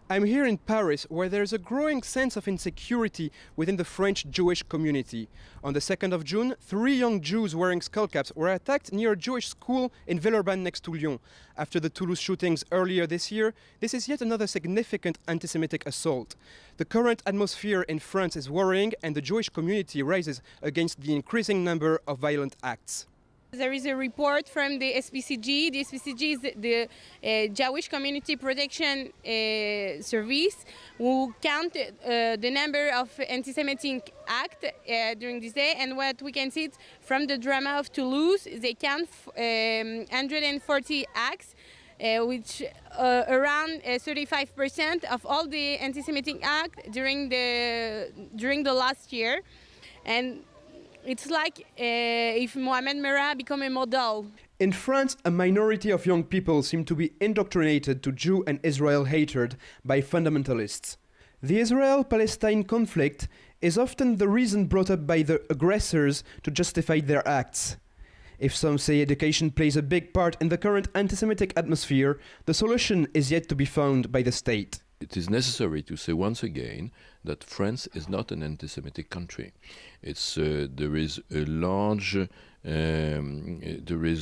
I'm here in Paris, where there's a growing sense of insecurity within the French Jewish community. On the 2nd of June, 3 young Jews wearing skullcaps were attacked near a Jewish school in Villeurbanne next to Lyon. After the Toulouse shootings earlier this year, this is yet another significant anti-Semitic assault. The current atmosphere in France is worrying, and the Jewish community raises against the increasing number of violent acts. There is a report from the SPCG. The SPCG is the Jewish Community Protection Service, who count the number of anti-Semitic acts during this day. And what we can see from the drama of Toulouse, they count 140 acts, which around 35% of all the anti-Semitic acts during the last year. And it's like if Mohamed Merah become a model. In France, a minority of young people seem to be indoctrinated to Jew and Israel hatred by fundamentalists. The Israel-Palestine conflict is often the reason brought up by the aggressors to justify their acts. If some say education plays a big part in the current anti-Semitic atmosphere, the solution is yet to be found by the state. It is necessary to say once again that France is not an anti-Semitic country. There is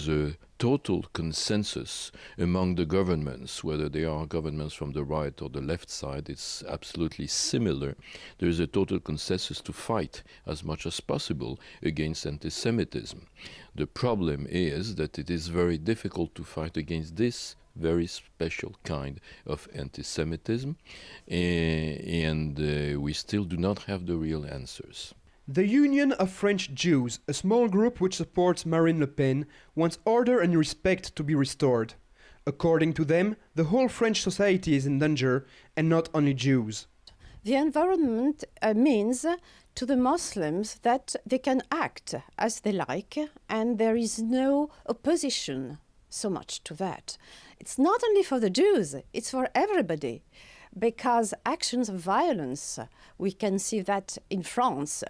a total consensus among the governments, whether they are governments from the right or the left side. It's absolutely similar. There is a total consensus to fight as much as possible against anti-Semitism. The problem is that it is very difficult to fight against this very special kind of anti-Semitism, and we still do not have the real answers. The Union of French Jews, a small group which supports Marine Le Pen, wants order and respect to be restored. According to them, the whole French society is in danger, and not only Jews. The environment means to the Muslims that they can act as they like, and there is no opposition so much to that. It's not only for the Jews, it's for everybody, because actions of violence, we can see that in France,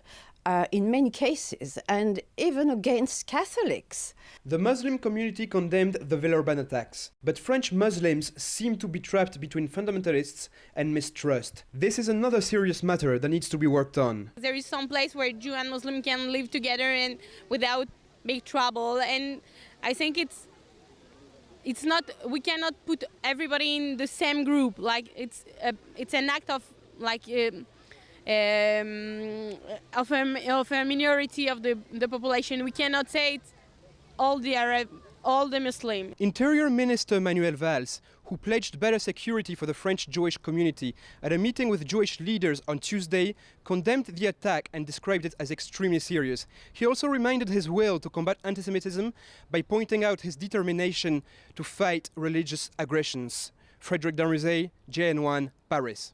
in many cases, and even against Catholics. The Muslim community condemned the Villeurbanne attacks, but French Muslims seem to be trapped between fundamentalists and mistrust. This is another serious matter that needs to be worked on. There is some place where Jew and Muslim can live together and without big trouble, and I think it's not, we cannot put everybody in the same group. Like it's an act of like of a minority of the population. We cannot say it's all the Arab, all the Muslim. Interior Minister Manuel Valls, who pledged better security for the French Jewish community at a meeting with Jewish leaders on Tuesday, condemned the attack and described it as extremely serious. He also reminded his will to combat anti-Semitism by pointing out his determination to fight religious aggressions. Frédéric Darmuzet, JN1, Paris.